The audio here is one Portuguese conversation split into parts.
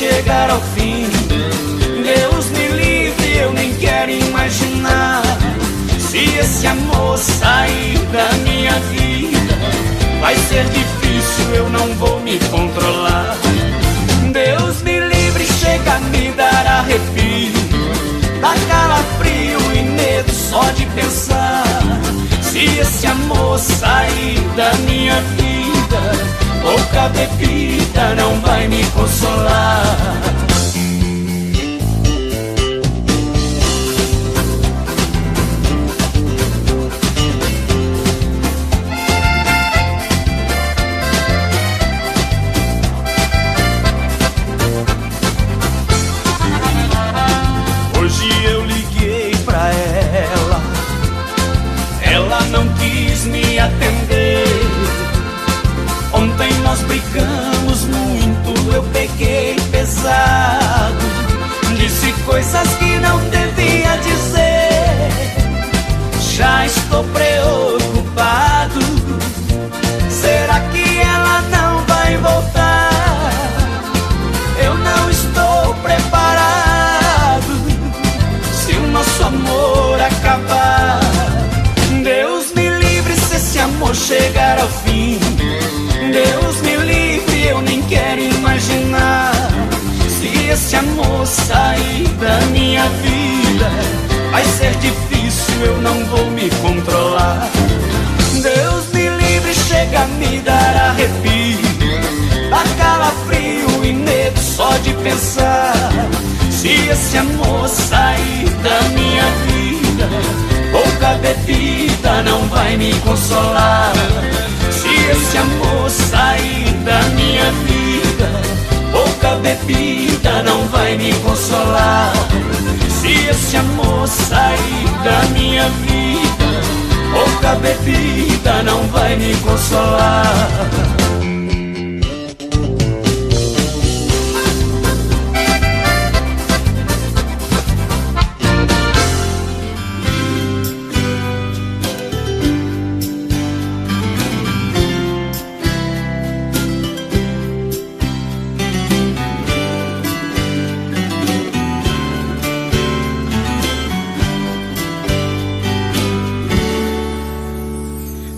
chegar ao fim. Deus me livre, eu nem quero imaginar. Se esse amor sair da minha vida, vai ser difícil, eu não vou me controlar. Deus me livre, chega a me dar arrepio, dá calafrio e medo só de pensar. Se esse amor sair da minha vida, pouca bebida não vai me consolar. Hoje eu liguei pra ela, ela não quis me atender. Ontem nós brigamos muito, eu peguei pesado, disse coisas que não devia dizer. Já estou preocupado, será que ela não vai voltar? Eu não estou preparado se o nosso amor acabar. Deus me livre se esse amor chegar ao fim. Deus me livre, eu nem quero imaginar. Se esse amor sair da minha vida, vai ser difícil, eu não vou me controlar. Deus me livre, chega a me dar arrepio, dá calafrio e medo só de pensar. Se esse amor sair da minha vida, pouca bebida não vai me consolar. Se esse amor sair da minha vida, pouca bebida não vai me consolar. Se esse amor sair da minha vida, pouca bebida não vai me consolar.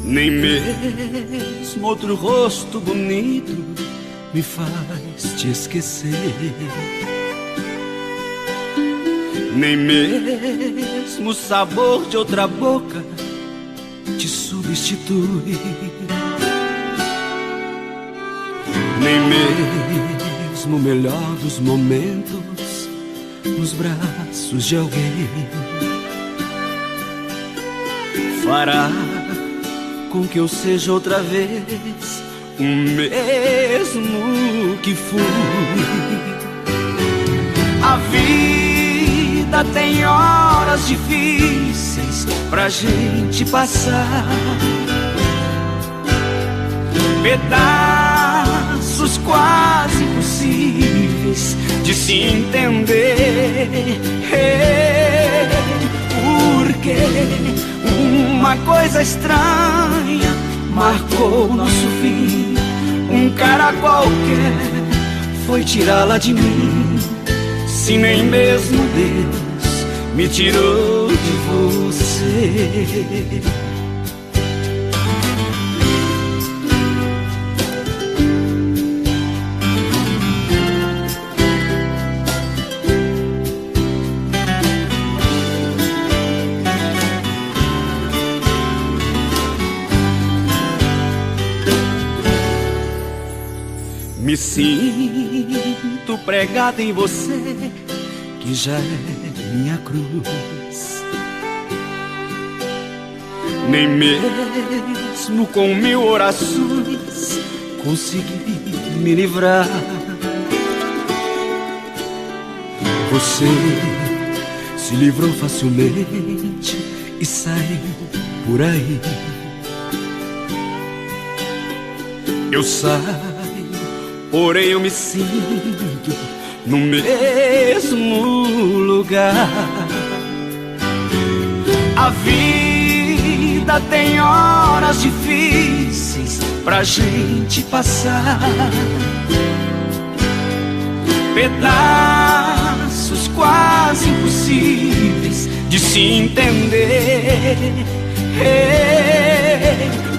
Nem mesmo outro rosto bonito me faz te esquecer. Nem mesmo o sabor de outra boca te substitui. Nem mesmo o melhor dos momentos nos braços de alguém fará com que eu seja outra vez o mesmo que fui. A vida tem horas difíceis pra gente passar, pedaços quase impossíveis de se entender. Porque uma coisa estranha marcou nosso fim. Um cara qualquer foi tirá-la de mim. Se nem mesmo Deus me tirou de você. Me sinto pregado em você, que já é minha cruz. Nem mesmo com 1000 orações consegui me livrar. Você se livrou facilmente e saiu por aí. Eu saio, porém eu me sinto no mesmo lugar. A vida tem horas difíceis pra gente passar, pedaços quase impossíveis de se entender.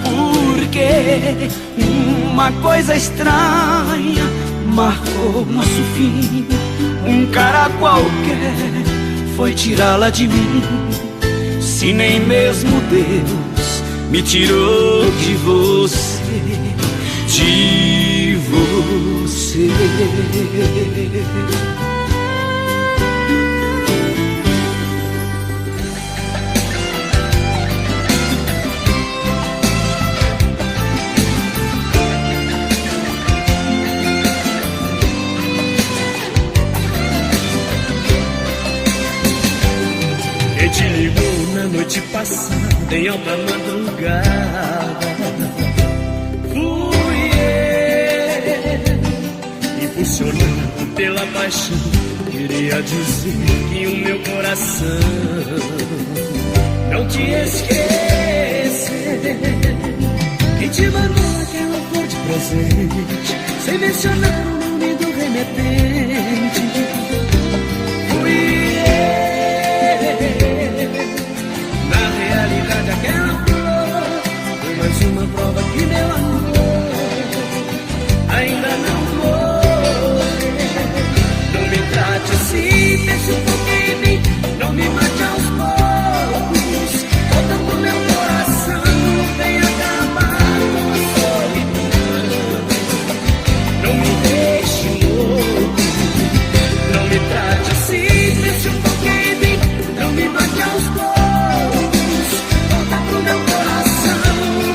Porque uma coisa estranha marcou nosso fim. Um cara qualquer foi tirá-la de mim. Se nem mesmo Deus me tirou de você, de você. Quem te ligou na noite passada, em alta madrugada, fui eu, impulsionado pela paixão. Queria dizer que o meu coração não te esquece. Quem te mandou aquela flor de presente, sem mencionar o nome do remetente, fui aquela flor foi mais uma prova que meu amor ainda não morreu. Não me trate assim, pense um pouco em mim, não me mate aos poucos. Volta pro meu coração, vem acabar com a solidão. Não me deixe louco, não me trate assim, pense um pouco em mim, não me mate aos poucos. Meu coração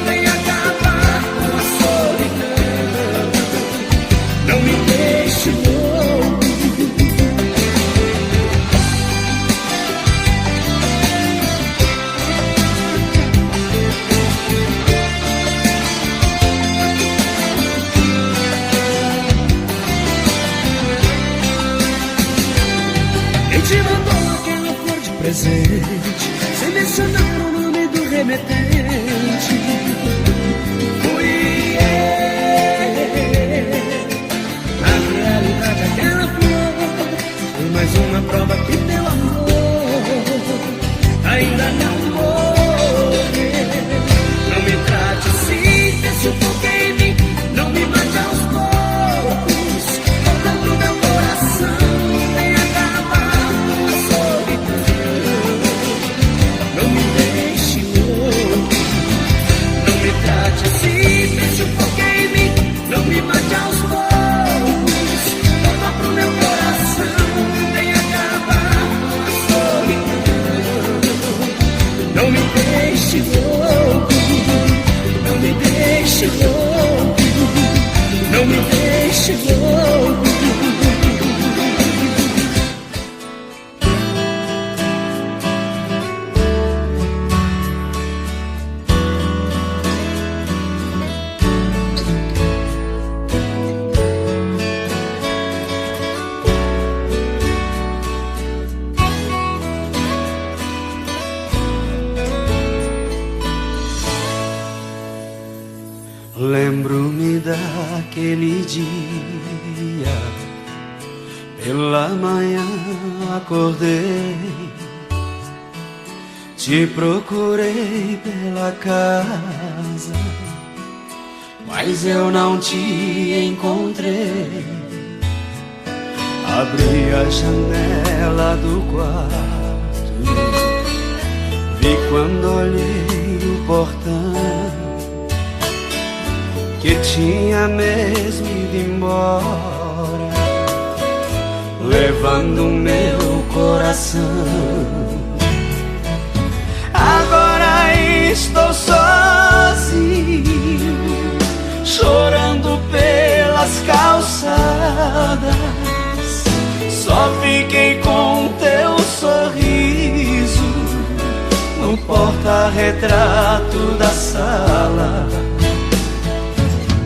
vem acabar com a solidão. Não me deixe louco. Quem te mandou aquela flor de presente, sem mencionar o nome do remetente, fui eu. Na realidade aquela flor foi mais uma prova que teu amor ainda não morreu. Não me trate assim, pense um pouco em mim, não me mate aos poucos. Volta pro meu coração, vem acabar com a solidão. Não me deixe louco, não me trate assim, pense um pouco em mim, não me mate aos poucos. Volta pro meu coração, vem acabar com a solidão. Não me deixe louco, não me deixe louco, não me deixe louco. Lembro-me daquele dia, pela manhã acordei, te procurei pela casa, mas eu não te encontrei. Abri a janela do quarto, vi quando olhei o portão que tinha mesmo ido embora, levando meu coração. Agora estou sozinho, chorando pelas calçadas. Só fiquei com teu sorriso no porta-retrato da sala.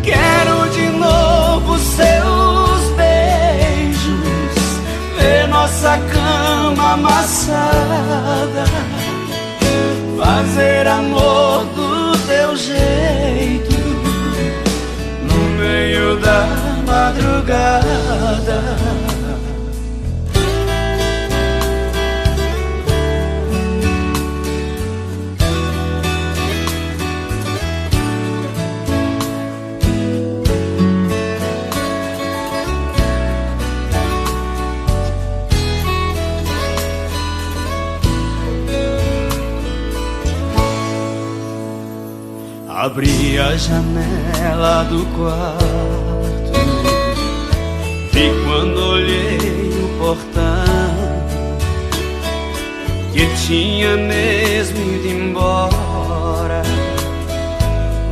Quero de novo seus beijos, ver nossa cama amassada, fazer amor do teu jeito no meio da madrugada. Abri a janela do quarto e quando olhei o portão que tinha mesmo ido embora,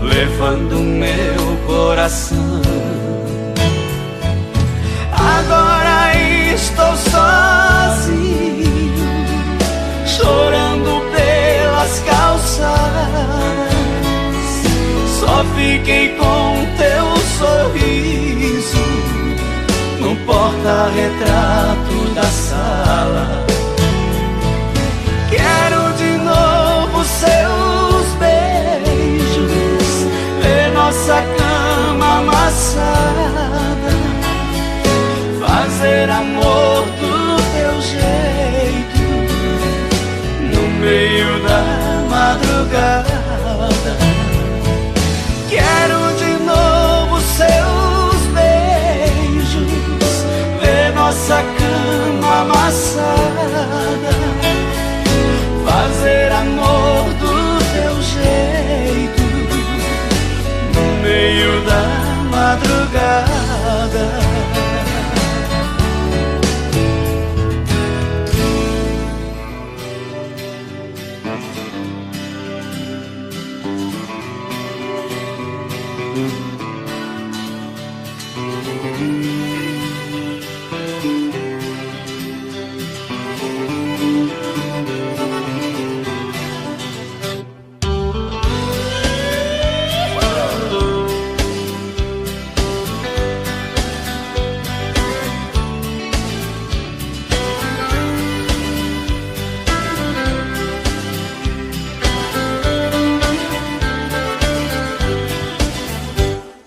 levando meu coração. Agora estou sozinho, chorando pelas calçadas. Só fiquei com teu sorriso no porta-retrato da sala. Quero de novo seus beijos, ver nossa cama amassada, fazer amor do teu jeito no meio da madrugada. Quero de novo seus beijos, ver nossa cama amassada, fazer amor do teu jeito no meio da madrugada.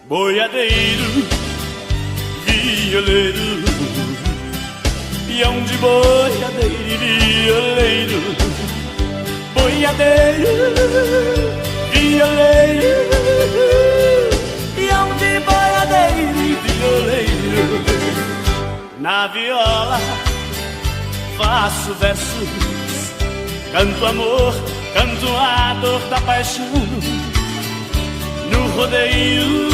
Boiadeiro, violeiro, peão de boiadeiro e violeiro. Boiadeiro, violeiro, peão de boiadeiro e violeiro. Na viola faço versos, canto amor, canto a dor da paixão. No rodeio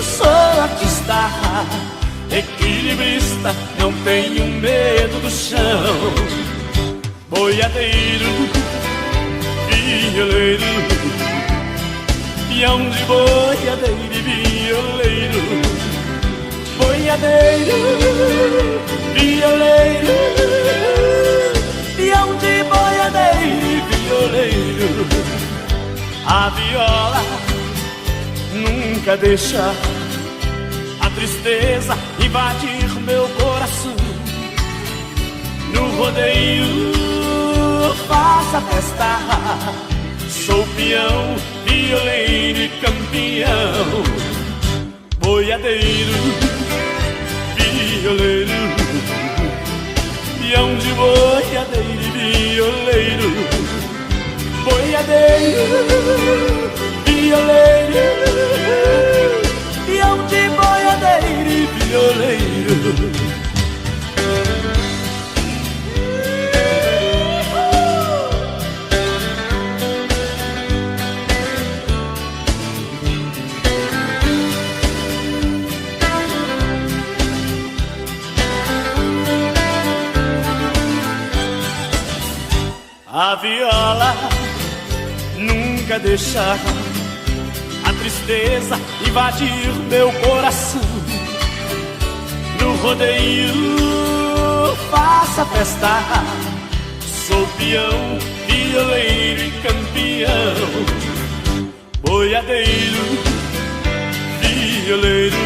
sou artista, equilibrista, não tenho medo do chão. Boiadeiro, violeiro, peão de boiadeiro e violeiro. Boiadeiro, violeiro, peão de boiadeiro e violeiro. A viola nunca deixa a tristeza invadir meu coração. No rodeio faço a festa, sou peão, violeiro e campeão. Boiadeiro, violeiro, peão de boiadeiro e violeiro. Boiadeiro, violeiro, peão de boiadeiro e violeiro. A viola nunca deixa a tristeza invadir meu coração. No rodeio faço a festa, sou peão, violeiro e campeão. Boiadeiro, violeiro,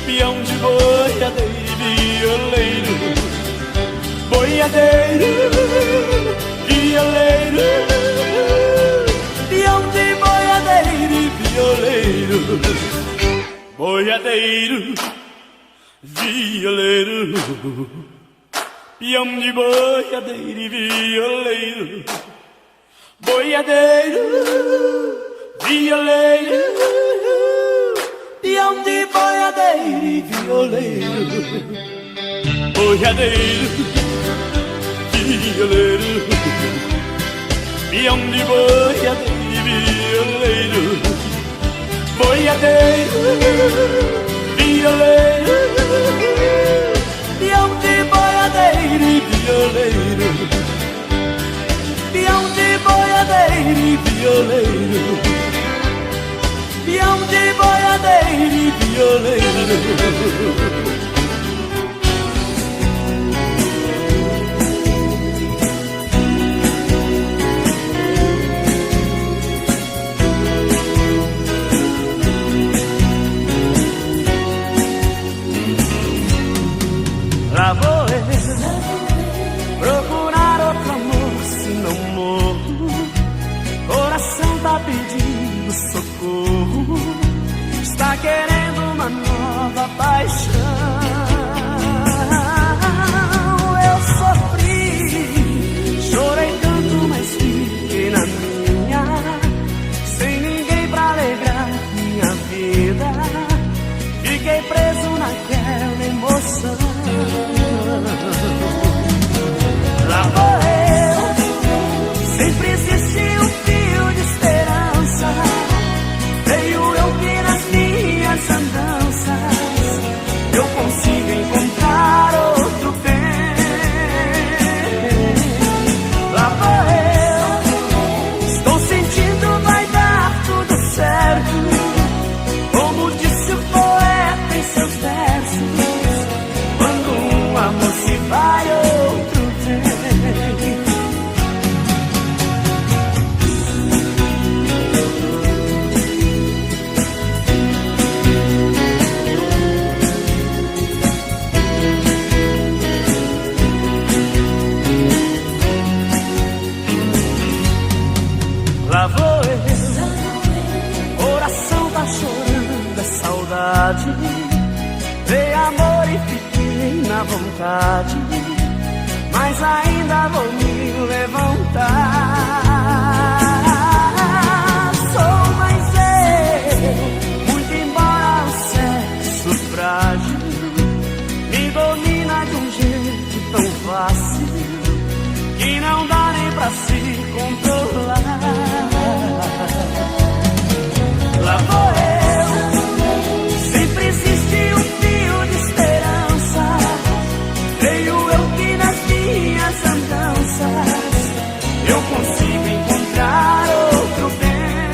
peão de boiadeiro e violeiro. Boiadeiro, violeiro, peão de boiadeiro e violeiro. Boiadeiro, violeiro, peão de boiadeiro e violeiro. Boiadeiro, violeiro, peão de boiadeiro e violeiro. Boiadeiro, violeiro, peão de boiadeiro e violeiro, boiadeiro, violeiro, peão de boiadeiro e violeiro, peão de boiadeiro e violeiro, peão de boiadeiro e violeiro. Lá vou eu procurar outro amor, se não morro. Coração tá pedindo socorro, está querendo uma nova paixão. Eu sofri, chorei tanto, mas fiquei na minha, sem ninguém pra alegrar minha vida. Fiquei preso naquela emoção. Lá vou eu, sempre existiu um fio de esperança. Veio eu que nas minhas andanças eu consigo encontrar outro bem. Lá vou eu, estou sentindo vai dar tudo certo, como disse o poeta em seus versos. Quando um amor se vai, outro vem. Lá vou eu, coração tá chorando, é saudade. Dei amor e fiquei na vontade, mas ainda vou me levantar. Sou mais eu, muito embora o sexo frágil me domina de um jeito tão fácil que não dá nem pra se controlar. Lá vou eu, sempre existe um fio de esperança. Veio eu que nas minhas andanças eu consigo encontrar outro bem.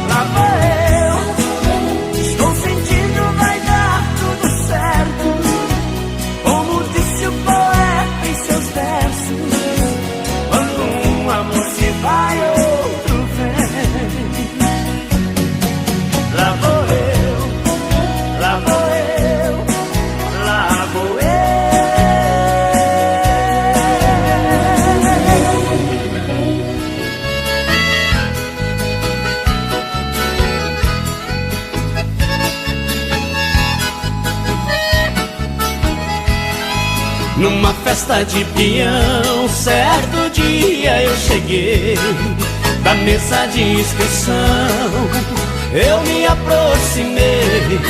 Lá vou eu, estou sentindo vai dar tudo certo, como disse o poeta em seus versos. Quando um amor se vai, outro vem. Lá vou eu, lá vou eu, lá vou eu. Numa festa de peão, certo dia eu cheguei da mesa de inscrição. Eu me aproximei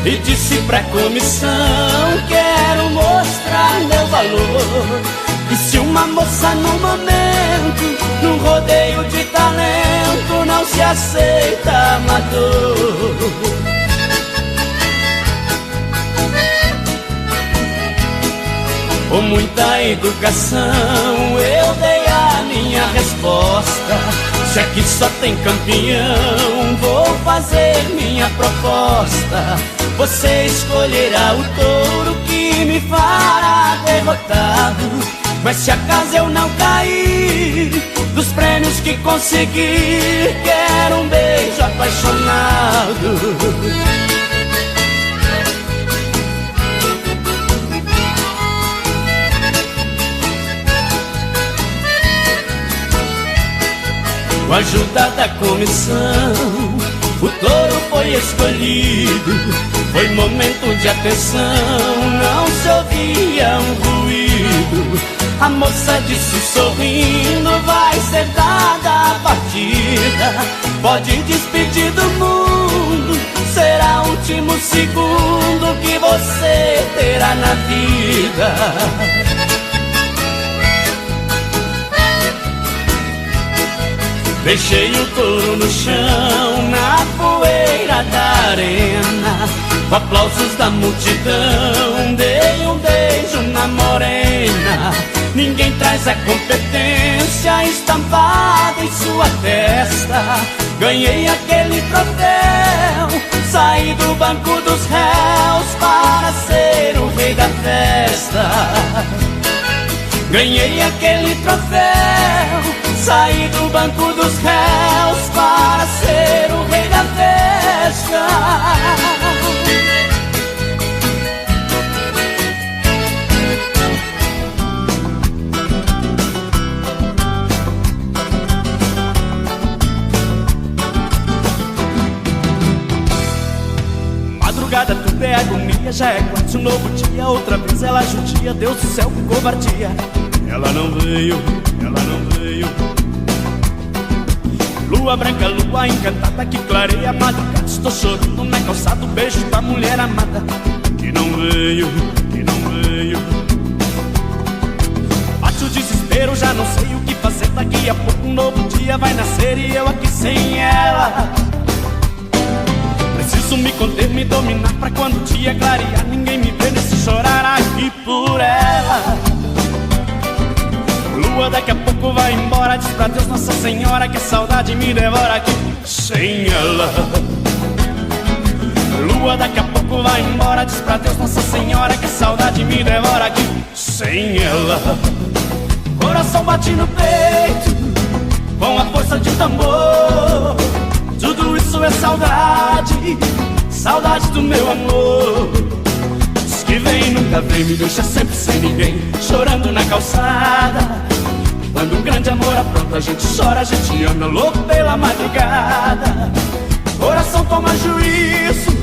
e disse pra comissão: quero mostrar meu valor. E se uma moça no momento, num rodeio de talento, não se aceita amador? Com muita educação eu dei a minha resposta: se aqui só tem campeão, vou fazer minha proposta. Você escolherá o touro que me fará derrotado, mas se acaso eu não cair, dos prêmios que conseguir, quero um beijo apaixonado. Com a ajuda da comissão, o touro foi escolhido. Foi momento de atenção, não se ouvia um ruído. A moça disse sorrindo: vai ser dada a partida. Pode despedir do mundo, será o último segundo que você terá na vida. Deixei o touro no chão, na poeira da arena. Com aplausos da multidão, dei um beijo na morena. Ninguém traz a competência estampada em sua testa. Ganhei aquele troféu, saí do banco dos réus para ser o rei da festa. Ganhei aquele troféu, saí do banco dos réus para ser o rei da festa. Madrugada tudo é agonia, já é quase um novo dia. Outra vez ela judia, Deus do céu, que covardia. Ela não veio, ela não veio. Lua branca, lua encantada que clareia a madrugada. Estou chorando na calçada, o beijo da mulher amada que não veio, que não veio. Bate o desespero, já não sei o que fazer. Daqui a pouco um novo dia vai nascer e eu aqui sem ela. Preciso me conter, me dominar pra quando o dia clarear ninguém me vê nesse chorar aqui por ela. Lua daqui a pouco vai embora, diz pra Deus Nossa Senhora que a saudade me devora aqui sem ela. Lua daqui a pouco vai embora, diz pra Deus Nossa Senhora que a saudade me devora aqui sem ela. Coração bate no peito com a força de um tambor. Tudo isso é saudade, saudade do meu amor. Diz que vem e nunca vem, me deixa sempre sem ninguém, chorando na calçada. Quando um grande amor apronta, a gente chora, a gente anda louco pela madrugada. Coração toma juízo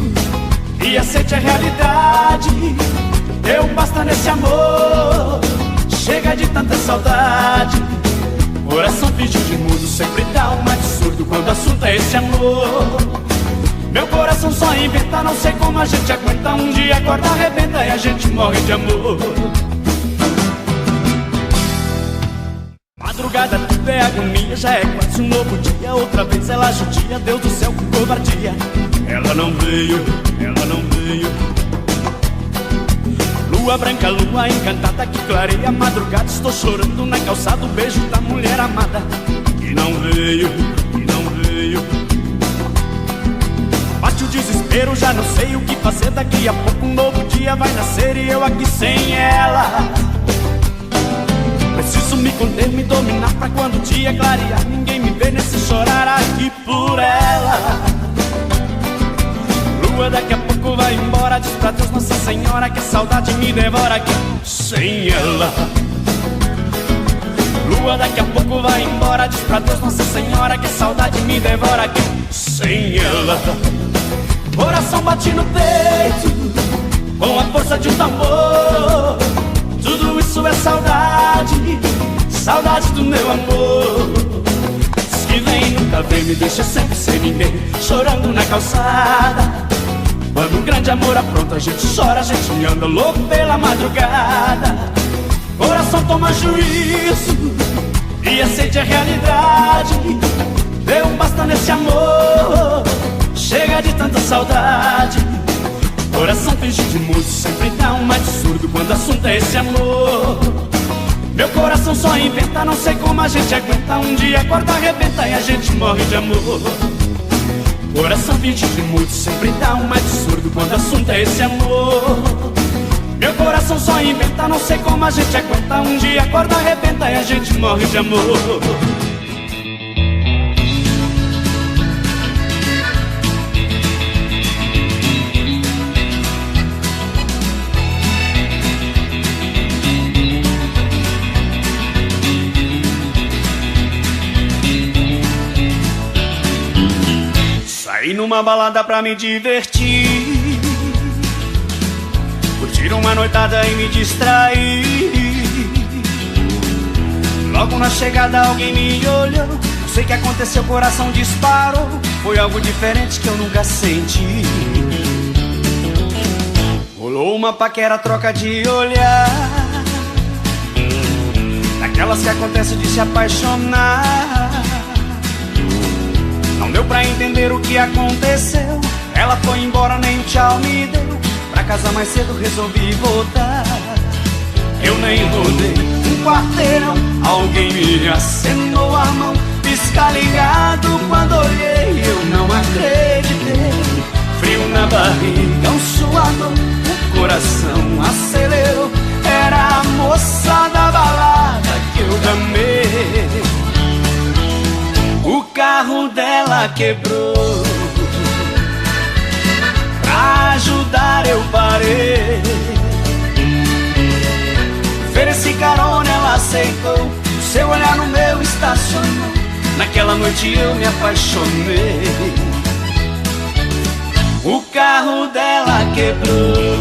e aceite a realidade. Deu basta nesse amor, chega de tanta saudade. Coração finge de mudo, sempre dá um absurdo quando o assunto é esse amor. Meu coração só inventa, não sei como a gente aguenta. Um dia acorda, arrebenta e a gente morre de amor. Madrugada tudo é agonia, já é quase um novo dia. Outra vez ela judia, Deus do céu, que covardia. Ela não veio, ela não veio. Lua branca, lua encantada que clareia a madrugada. Estou chorando na calçada, o beijo da mulher amada que não veio, que não veio. Bate o desespero, já não sei o que fazer. Daqui a pouco um novo dia vai nascer e eu aqui sem ela. Preciso me conter, me dominar pra quando o dia clarear ninguém me vê nesse chorar aqui por ela. Lua daqui a pouco vai embora, diz pra Deus Nossa Senhora que a saudade me devora aqui sem ela. Lua daqui a pouco vai embora, diz pra Deus Nossa Senhora que a saudade me devora aqui sem ela. Coração bate no peito com a força de um tambor. Tudo isso é saudade, saudade do meu amor. Diz que vem e nunca vem, me deixa sempre sem ninguém, chorando na calçada. Quando um grande amor apronta, a gente chora, a gente anda louco pela madrugada. Coração toma juízo e aceite a realidade. Deu basta nesse amor, chega de tanta saudade. Coração finge de mudo, sempre dá um absurdo quando o assunto é esse amor. Meu coração só inventa, não sei como a gente aguenta. Um dia acorda, arrebenta e a gente morre de amor. Coração finge de mudo, sempre dá um absurdo quando o assunto é esse amor. Meu coração só inventa, não sei como a gente aguenta. Um dia acorda, arrebenta e a gente morre de amor. Saí numa balada pra me divertir, curtir uma noitada e me distrair. Logo na chegada alguém me olhou, não sei o que aconteceu, o coração disparou. Foi algo diferente que eu nunca senti. Rolou uma paquera, troca de olhar, daquelas que acontece de se apaixonar. Não deu pra entender o que aconteceu. Ela foi embora, nem tchau me deu. Pra casa mais cedo resolvi voltar. Eu nem rodei um quarteirão, alguém me acenou a mão. Pisca ligado, quando olhei eu não acreditei. Frio na barriga, um suador, o coração acelerou. Era a moça da balada que eu gamei. O carro dela quebrou. Pra ajudar eu parei. Ofereci carona, ela aceitou. Seu olhar no meu estacionou. Naquela noite eu me apaixonei. O carro dela quebrou.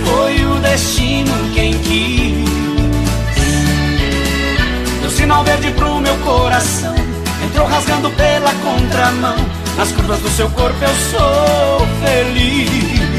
Foi o destino quem quis. Deu sinal verde pro meu coração. Entrou rasgando pela contramão. Nas curvas do seu corpo eu sou feliz.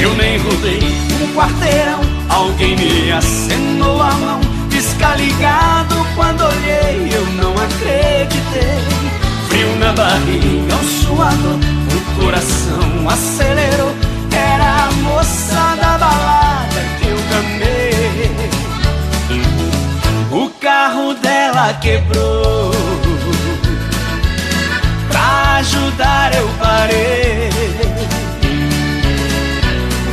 Eu nem rodei um quarteirão, alguém me acenou a mão. Pisca ligado, quando olhei eu não acreditei. Frio na barriga, um suador, o coração acelerou. Era a moça da balada que eu gamei. O carro dela quebrou. Pra ajudar eu parei.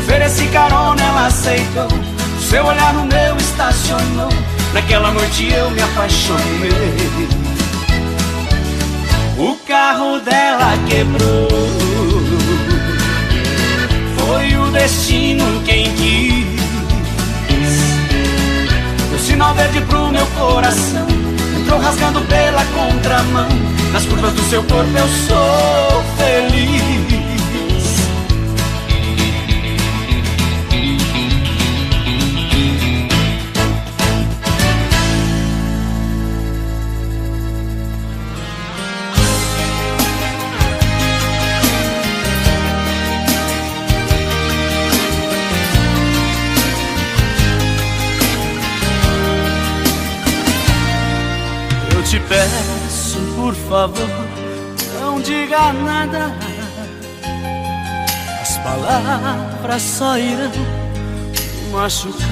Ofereci carona, ela aceitou. Seu olhar no meu estacionou. Naquela noite eu me apaixonei. O carro dela quebrou. Foi o destino quem quis. Deu sinal verde pro meu coração. Entrou rasgando pela contramão. Nas curvas do seu corpo eu sou feliz. Te peço, por favor, não diga nada. As palavras só irão machucar.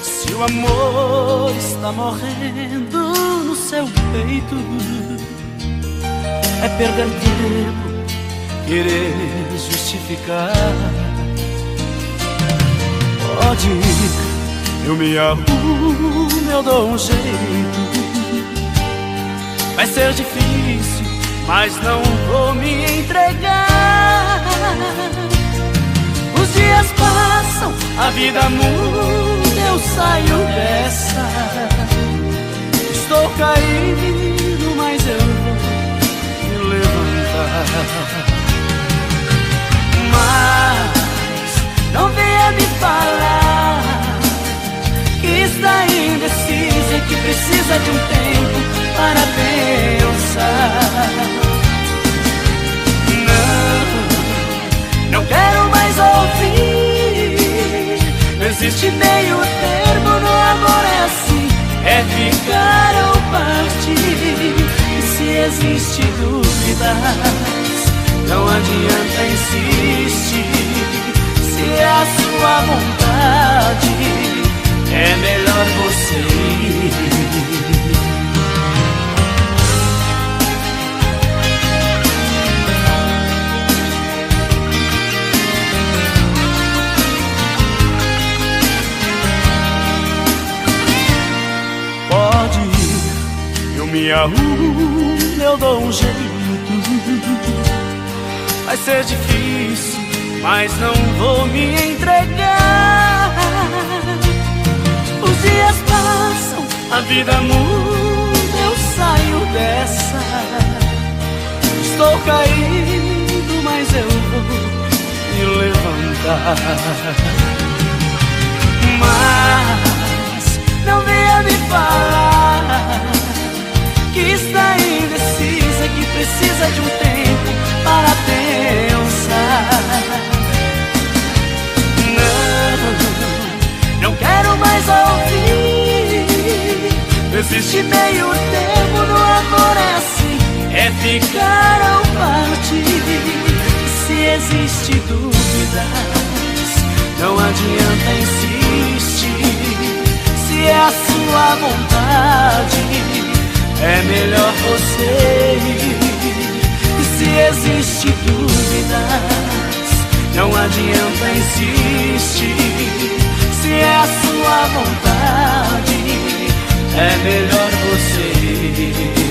Se o amor está morrendo no seu peito, é perder tempo, querer justificar. Pode ir, eu me arrumo, eu dou um jeito. Vai ser difícil, mas não vou me entregar. Os dias passam, a vida muda, eu saio dessa. Estou caído, mas eu vou me levantar. Mas não venha me falar que está indecisa e que precisa de um tempo para pensar. Não quero mais ouvir. Não existe meio termo, no amor é assim, é ficar ou partir. E se existe dúvidas, não adianta insistir. Se é a sua vontade, é melhor você ir. Pode ir, eu me arrumo, eu dou um jeito. Vai ser difícil, mas não vou me entregar. Os dias passam, a vida muda, eu saio dessa. Estou caído, mas eu vou me levantar. Mas falar que está indecisa, que precisa de um tempo para pensar. Não quero mais ouvir. Existe meio termo no amor, é assim, é ficar ou partir. Se existe dúvidas, não adianta insistir. Se é a sua vontade, é melhor você ir. E se existe dúvidas, não adianta insistir. Se é a sua vontade, é melhor você ir.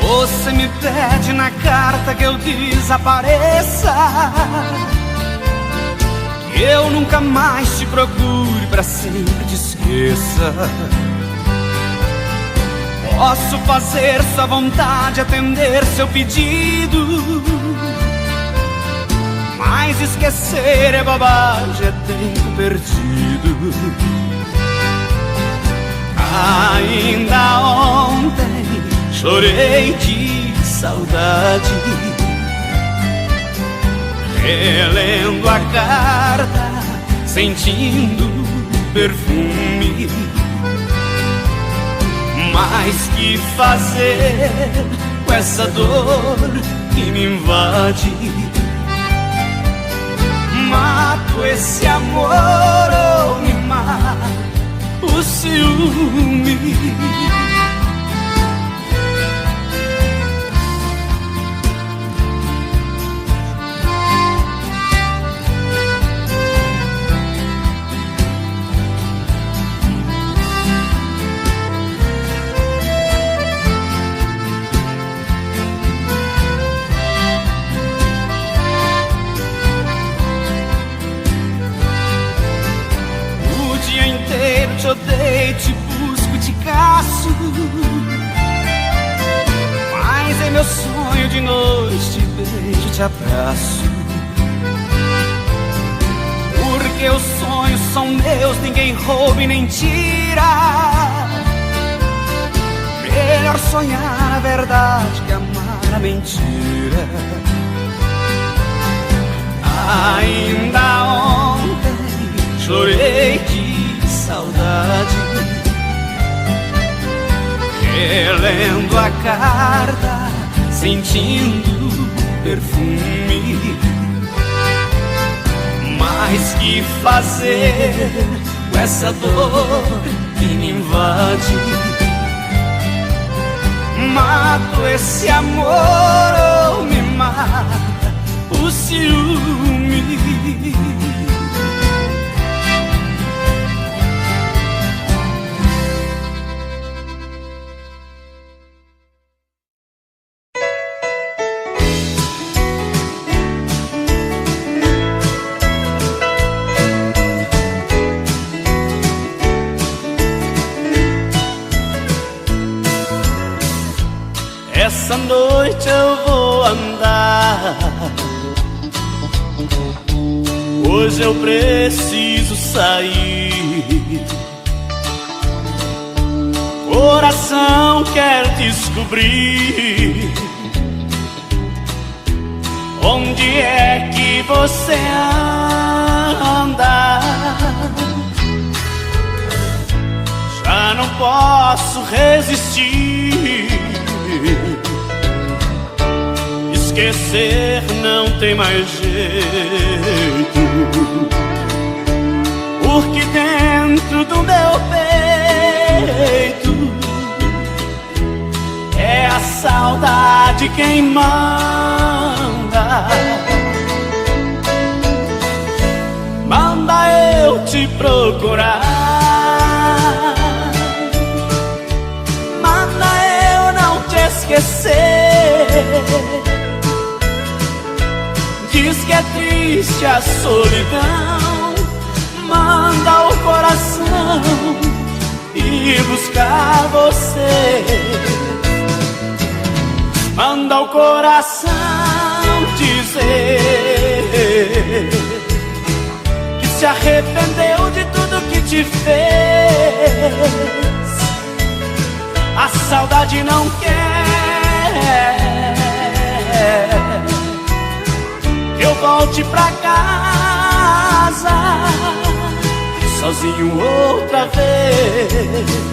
Você me pede na carta que eu desapareça, que eu nunca mais te procure, pra sempre te esqueça. Posso fazer sua vontade, atender seu pedido, mas esquecer é bobagem, é tempo perdido. Ainda ontem chorei de saudade, relendo a carta, sentindo perfume. Mas que fazer com essa dor que me invade? Mato esse amor ou me mata o ciúme? Te odeio, te busco, te caço, mas é meu sonho de noite, te beijo, te abraço. Porque os sonhos são meus, ninguém rouba e nem tira. Melhor sonhar a verdade que amar a mentira. Ainda ontem chorei de saudade, relendo a carta, sentindo perfume. Mas que fazer com essa dor que me invade? Mato esse amor ou me mata o ciúme? Essa noite eu vou andar, hoje eu preciso sair. Coração quer descobrir onde é que você anda. Já não posso resistir, esquecer não tem mais jeito, porque dentro do meu peito é a saudade quem manda. Manda eu te procurar, Diz que é triste a solidão, manda o coração ir buscar você. Manda o coração dizer que se arrependeu de tudo que te fez. A saudade não quer que eu volte pra casa sozinho outra vez.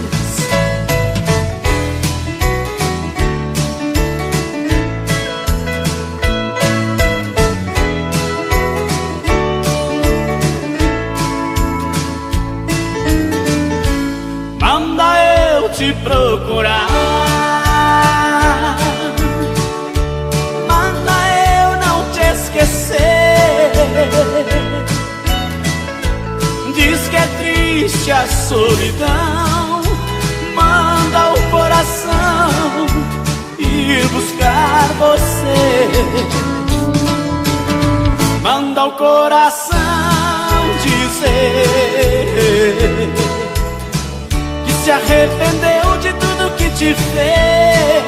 Manda eu te procurar, manda eu não te esquecer. Diz que é triste a solidão, manda o coração ir buscar você. Manda o coração dizer que se arrependeu de tudo que te fez.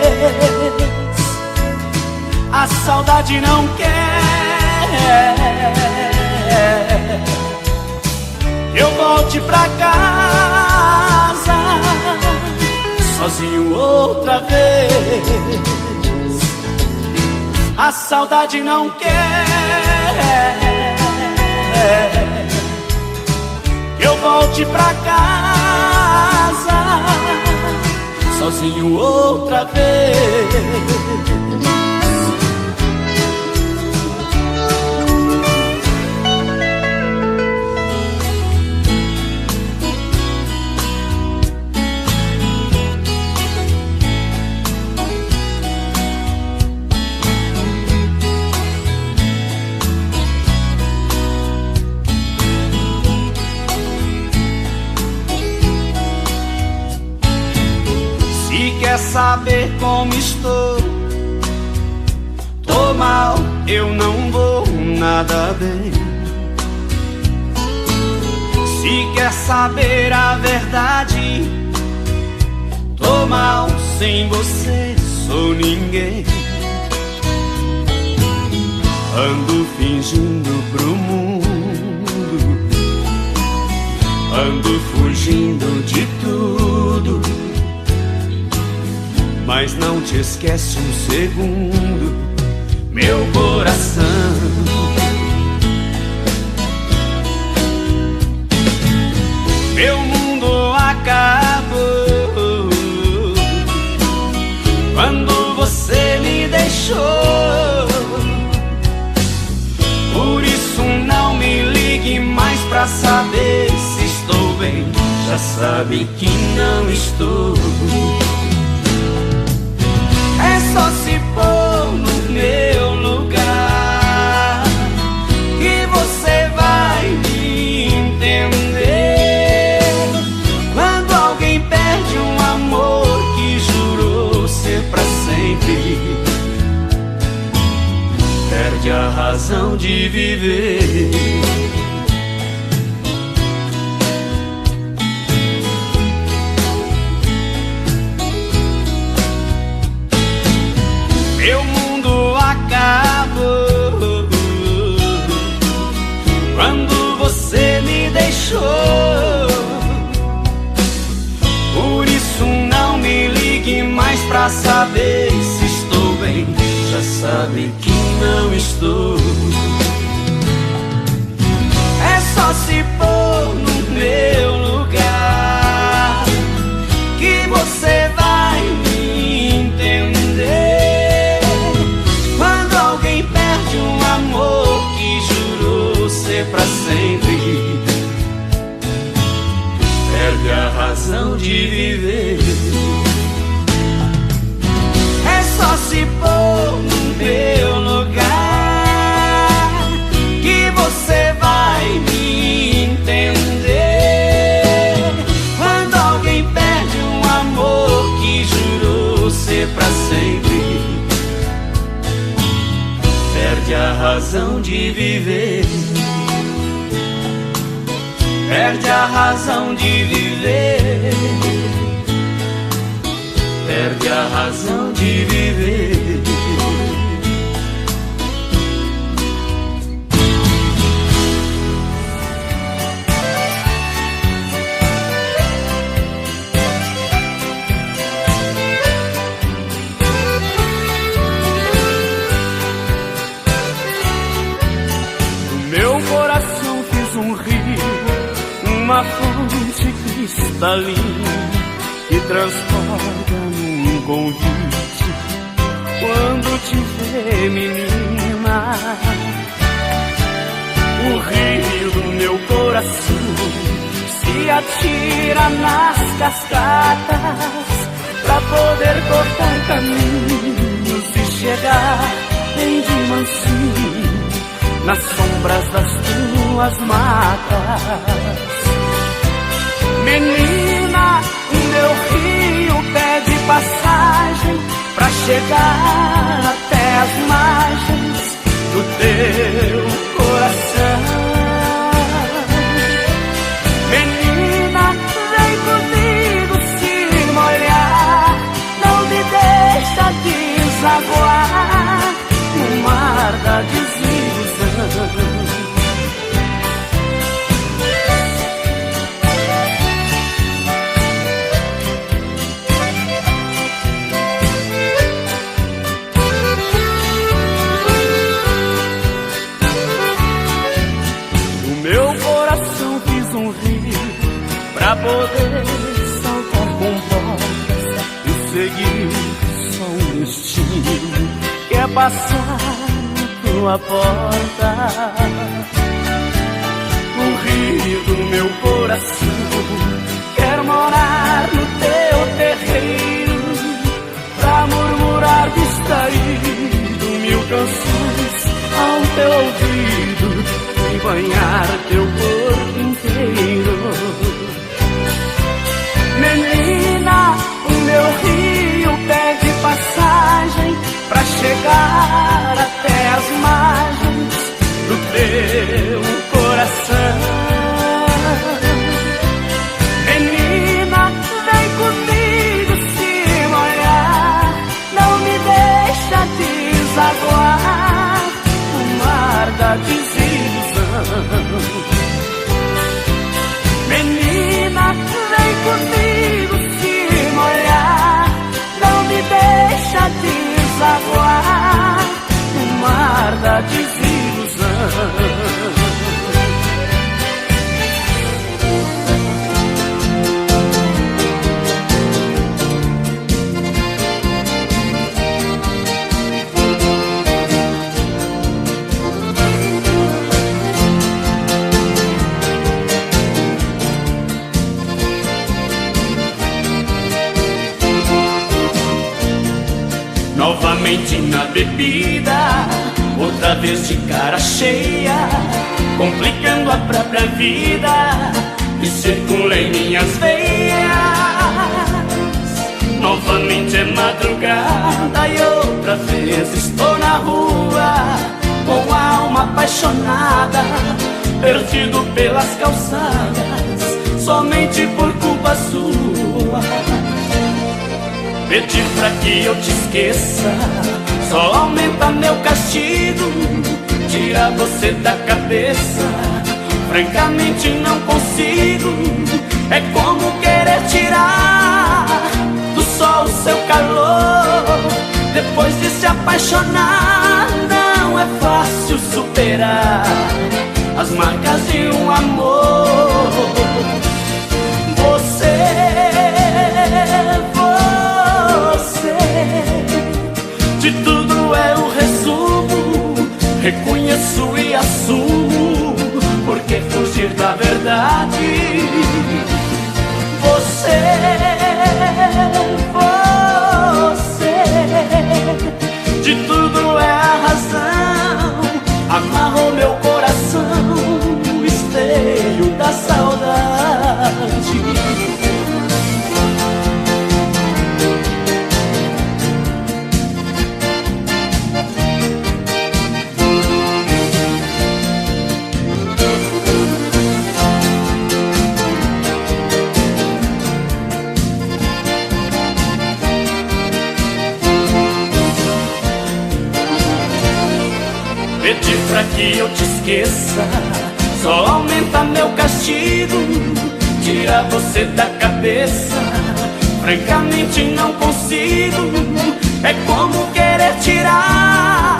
A saudade não quer que eu volte pra casa sozinho outra vez. A saudade não quer que eu volte pra casa sozinho outra vez. Quer saber como estou? Tô mal, eu não vou nada bem. Se quer saber a verdade, tô mal, sem você sou ninguém. Ando fingindo pro mundo, ando fugindo de tudo, mas não te esquece um segundo, meu coração. Meu mundo acabou quando você me deixou. Por isso não me ligue mais pra saber se estou bem. Já sabe que não estou. É só se pôr no meu lugar que você vai me entender. Quando alguém perde um amor que jurou ser pra sempre, perde a razão de viver. Meu mundo acabou quando você me deixou. Por isso não me ligue mais pra saber se estou bem. Já sabe que não estou. É só se pôr no meu lugar que você vai me entender. Pra sempre, perde a razão de viver. É só se pôr no meu lugar que você vai me entender. Quando alguém perde um amor que jurou ser pra sempre, perde a razão de viver, perde a razão de viver, perde a razão de viver. Uma fonte cristalina que transporta num convite quando te vê, menina. O rio do meu coração se atira nas cascatas pra poder cortar caminhos e chegar bem de mansinho nas sombras das tuas matas. Menina, o meu rio pede passagem pra chegar até as margens do teu coração. Menina, vem comigo se molhar, não me deixa desaguar no mar da desilusão. Pra poder saltar com portas e seguir só um destino que é passar na tua porta. O rio do meu coração quer morar no teu terreiro pra murmurar distraído mil canções ao teu ouvido e banhar teu corpo inteiro. Menina, o meu rio pede passagem pra chegar até as margens do teu coração. Menina, vem comigo se molhar, não me deixa desaguar no mar da desilusão. Menina, vem comigo se molhar, não me deixa desaguar no mar da desilusão. Novamente na bebida, outra vez de cara cheia, complicando a própria vida e circula em minhas veias. Novamente é madrugada e outra vez estou na rua, com a alma apaixonada, perdido pelas calçadas, somente por culpa sua. Pedir pra que eu te esqueça só aumenta meu castigo, tira você da cabeça, francamente não consigo. É como querer tirar do sol o seu calor, depois de se apaixonar não é fácil superar as marcas de um amor. De tudo é o resumo, reconheço e assumo, porque fugir da verdade. Você, de tudo é a razão, amarrou meu coração, o esteio da saudade. que eu te esqueça só aumenta meu castigo, tira você da cabeça. Francamente não consigo, é como querer tirar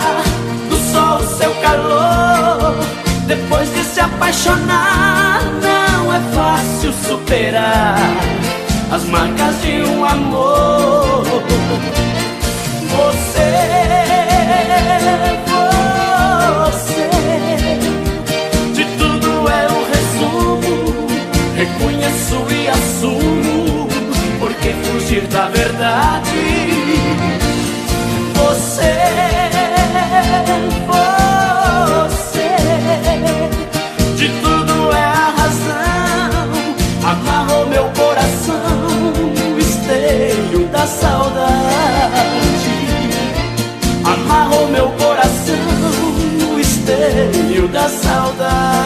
do sol o seu calor. Depois de se apaixonar, não é fácil superar as marcas de um amor. Você, de tudo é um resumo, reconheço e assumo, por que fugir da verdade? Você, de tudo é a razão, amarrou meu coração no esteio da saudade. Amarrou meu coração no esteio da saudade.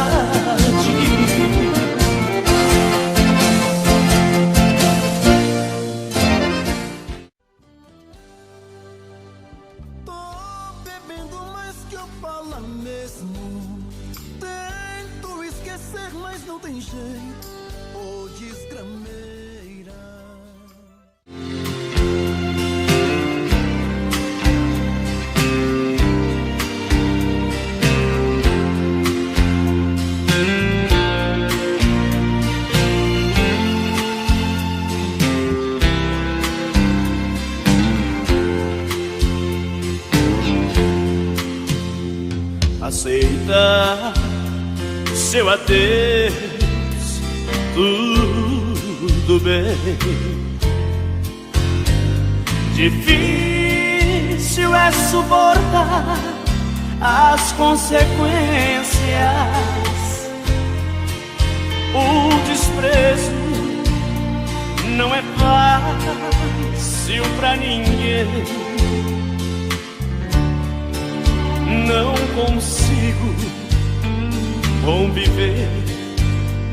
Mas não tem jeito, ô desgrameira. Aceita seu adeus, tudo bem. Difícil é suportar as consequências. O desprezo não é fácil pra ninguém. Não consigo conviver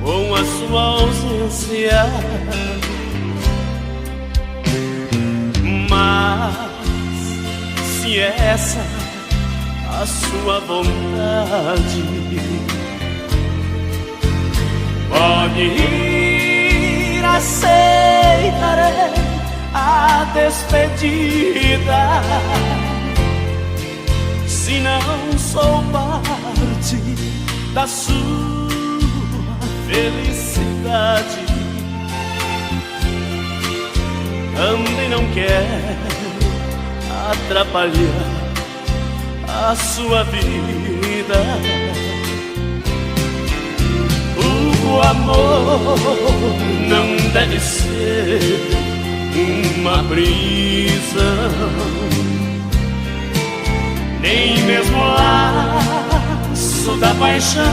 com a sua ausência, mas se essa a sua vontade, pode ir, aceitarei a despedida. Se não sou parte da sua felicidade, também não quero atrapalhar a sua vida. O amor não deve ser uma prisão, nem mesmo o laço da paixão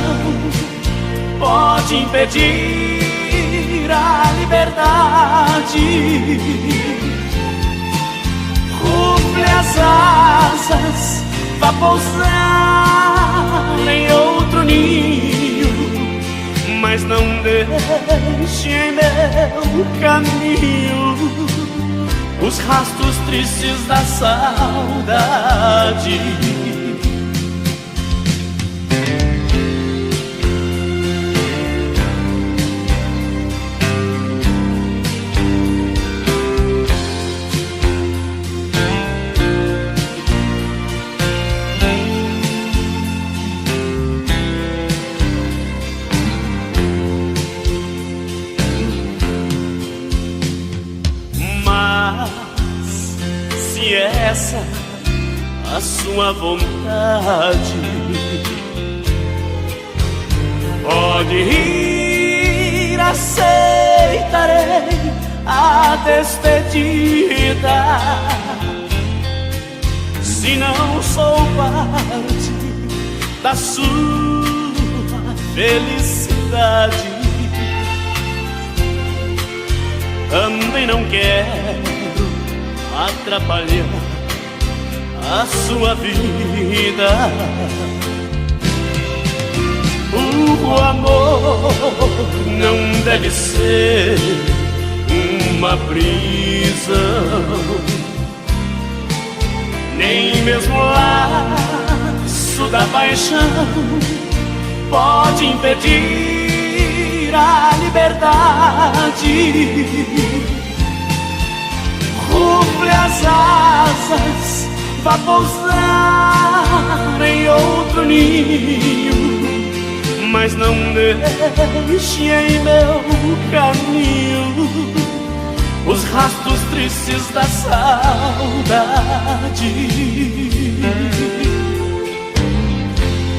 pode impedir a liberdade. Ruple as asas, vá pousar em outro ninho, mas não deixe em meu caminho os rastros tristes da saudade. Essa a sua vontade, pode ir, aceitarei a despedida. Se não sou parte da sua felicidade, também não quero atrapalhar a sua vida. O amor não deve ser uma prisão, nem mesmo o laço preço da paixão pode impedir a liberdade. Rufle as asas, vá pousar em outro ninho, mas não deixe em meu caminho os rastros tristes da saudade.